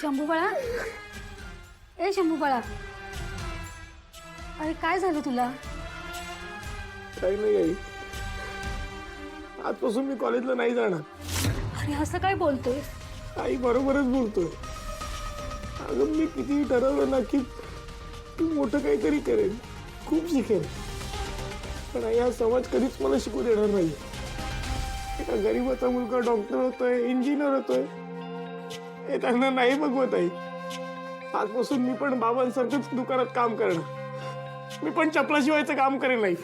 शंभू बाळा, ए शंभू बाळा, अरे काय झालं तुला? काही नाही आई, आजपासून मी कॉलेजला नाही जाणार. अरे असं काय बोलतोय? आई बरोबरच बोलतोय. अगं मी कितीही ठरवलं ना की तू मोठं काहीतरी करेन, खूप शिकेन, पण आई हा समाज कधीच मला शिकू देणार नाही. एका गरीबाचा मुलगा डॉक्टर होतोय, इंजिनियर होतोय, हे त्यांना नाही बघवत आई. आजपासून मी पण बाबांसारखंच दुकानात काम करणार. मी पण चपला शिवायचं काम करेन आई.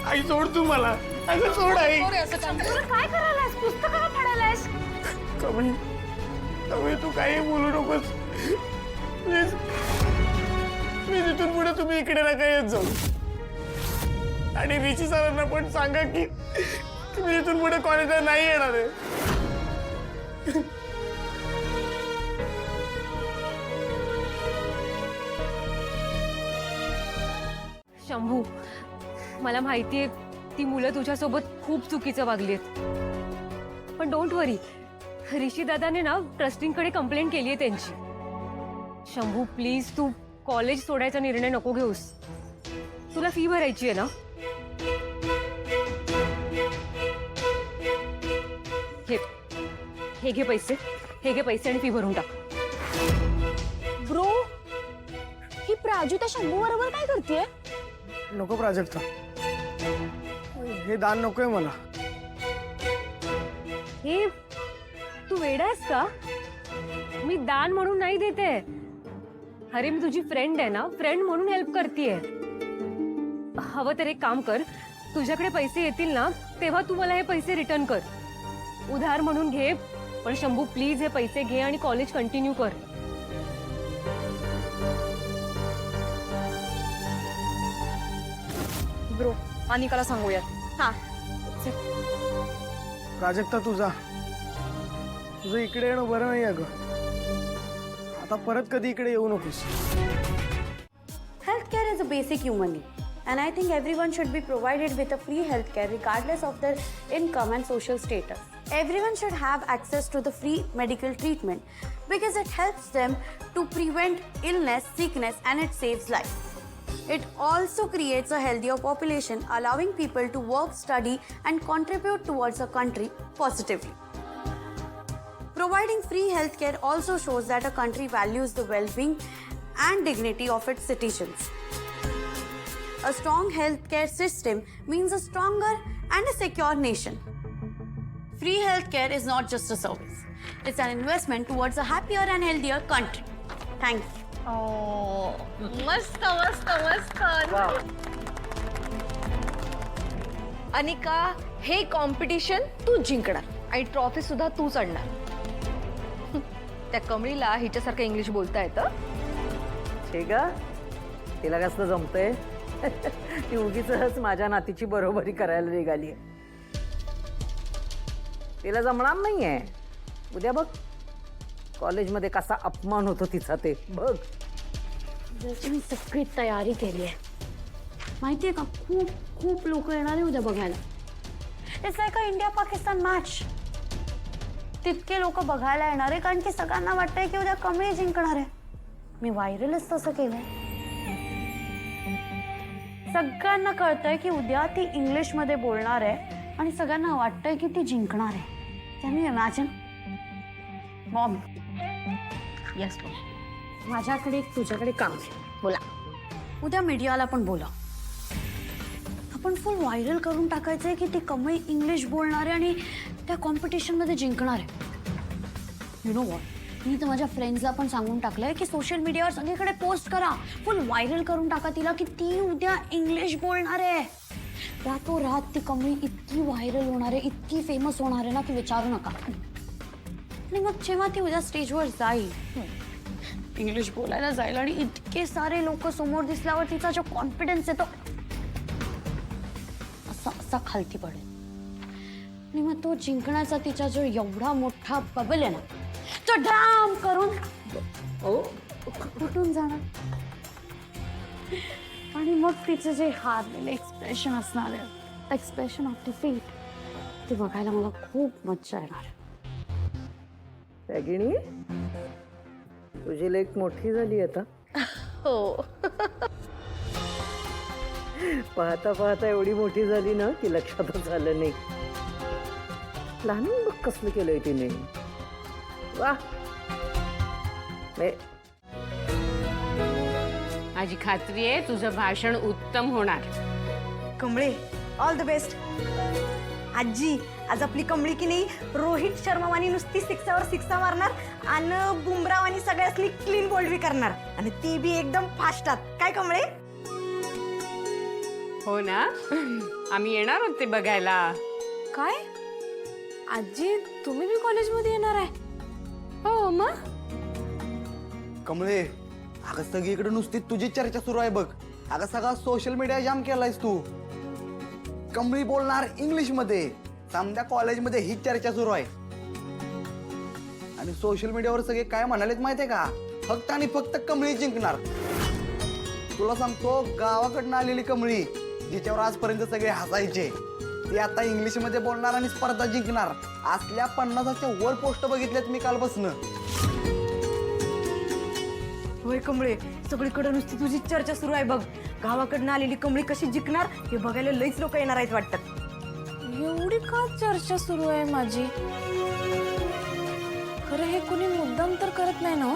आई सोड तू मला, अगं सोड आई. काय करायलास? पुस्तकं का फाडायलास? कमी कमी तू काही बोलू नकोस प्लीज. मी तिथून पुढे तुम्ही इकडे नका येत जाऊ. आणि ऋषी सरांना पण सांगा की मी तिथून पुढे कॉलेजला नाही येणार आहे. शंभू, मला माहितीये ती मुलं तुझ्यासोबत खूप चुकीचं वागली आहेत, पण डोंट वरी, ऋषी दादाने ना ट्रस्टिंगकडे कंप्लेंट केली आहे त्यांची. शंभू प्लीज, तू कॉलेज सोडायचा निर्णय नको घेऊस. तुला फी भरायची आहे ना? हे घे पैसे, हे घे पैसे आणि फी भरून टाक. ब्रो, ही प्राजू त्या शंभू बरोबर काय करतेय? नको प्राजक्ता, हे दान नकोय मला. हे तू वेडा आहेस का? मी दान म्हणून नाही देते. अरे मी तुझी फ्रेंड आहे ना, फ्रेंड म्हणून हेल्प करतेय. हवं तर एक काम कर, तुझ्याकडे पैसे येतील ना तेव्हा तू मला हे पैसे रिटर्न कर. उधार म्हणून घे, पण शंभू प्लीज हे पैसे घे आणि कॉलेज कंटिन्यू कर. ब्रो, अनिकाला सांगूया. हा, प्राजक्ता तुझा तुझं इकडे येणं बरं नाही. अगं आता परत कधी इकडे येऊ नकोस. Healthcare is a basic human need, and I think everyone should be provided with a free healthcare regardless of their income and social status. Everyone should have access to the free medical treatment because it helps them to prevent illness, sickness, and it saves life. It also creates a healthier population, allowing people to work, study, and contribute towards a country positively. Providing free healthcare also shows that a country values the well-being and dignity of its citizens. A strong healthcare system means a stronger and a secure nation. Free healthcare is not just a service, it's an investment towards a happier and healthier country. Thank you. मस्त मस्त मस्त. अनिका, हे competition तू जिंकणार आणि trophy सुद्धा तूच आणणार. त्या कमळीला हिच्यासारखं इंग्लिश बोलता येतं. ठीक आहे, तिला कसलं जमतंय? ती उगीच माझ्या नातीची बरोबरी करायला निघाली. तिला जमणार नाहीये. उद्या बघ कॉलेजमध्ये कसा अपमान होतो तिचा, ते बघ. मी सगळी तयारी केली आहे. माहितीये का, खूप खूप लोक येणार आहे उद्या बघायला. It's like a India Pakistan match. तितके लोक बघायला येणार आहे कारण की सगळ्यांना वाटतंय की उद्या कमळी जिंकणार आहे. मी व्हायरलच तसं केलंय. सगळ्यांना कळतंय की उद्या ती इंग्लिश मध्ये बोलणार आहे आणि सगळ्यांना वाटतंय की ती जिंकणार आहे. Can you imagine? Maugham, yes माझ्याकडे तुझ्याकडे काम आहे. बोला. उद्या मीडियाला पण बोला. आपण फुल व्हायरल करून टाकायचंय की ती कमळी इंग्लिश बोलणार आहे आणि त्या कॉम्पिटिशन मध्ये जिंकणार आहे. यु नो वॉट, मी तर माझ्या फ्रेंड्सला पण सांगून टाकलंय की सोशल मीडियावर सगळीकडे पोस्ट करा, फुल व्हायरल करून टाका तिला की ती उद्या इंग्लिश बोलणार आहे. रातो रात ती कमळी इतकी व्हायरल होणार आहे, इतकी फेमस होणार आहे ना की विचारू नका. आणि मग जेव्हा ती उद्या स्टेजवर जाईल, इंग्लिश बोलायला जाईल आणि इतके सारे लोक समोर दिसल्यावर तिचा जो कॉन्फिडन्स येतो असा असा खालती पडेल. आणि मग तो जिंकण्याचा तिचा जो एवढा मोठा बबल आहे ना, तो डाम करून फुटून जाणार. आणि मग तिचे जे हारलेले एक्सप्रेशन असणार आहे, एक्सप्रेशन ऑफ डिफीट, ते बघायला मला खूप मज्जा येणार. रागिणी, तुझी लेक मोठी झाली आता. हो. पाहता पाहता एवढी मोठी झाली ना की लक्षातच आलं नाही. लहान बघ कसलं केलंय तिने. वा. माझी खात्री आहे तुझं भाषण उत्तम होणार. कमळे, ऑल द बेस्ट. आजी, आज आपली कमळी की नाही रोहित शर्मावानी नुसती सिक्सावर सिक्सा मारणार आणि बुमरावानी सगळ्यासनी क्लीन बोल्ड बी करणार आणि ती बी एकदम फास्टात. काय कमळे? हो ना. आम्ही येणार होते बघायला. काय आजी, तुम्ही बी कॉलेजमध्ये येणार आहे? हो मग. कमळे, अगं सगळीकडे नुसती तुझी चर्चा सुरू आहे बघ. अगं सगळा सोशल मीडिया जाम केलायस तू. कमळी बोलणार इंग्लिश मध्ये, समजा कॉलेजमध्ये ही चर्चा सुरू आहे. आणि सोशल मीडियावर सगळे काय म्हणालेत माहितीये का? फक्त आणि फक्त कमळी जिंकणार. तुला सांगतो, गावाकडनं आलेली कमळी जिच्यावर आजपर्यंत सगळे हसायचे, ती आता इंग्लिश मध्ये बोलणार आणि स्पर्धा जिंकणार. असल्या 50च्या वर पोस्ट बघितल्यात मी कालपासनं. होय कमळे, सगळीकडे नुसती तुझी चर्चा सुरू आहे बघ. गावाकडनं आलेली कमळी कशी जिंकणार हे बघायला लईच लोक येणार आहेत वाटतात. एवढी का चर्चा सुरू आहे माझी? खरं हे कुणी मुद्दाम तर करत नाही ना?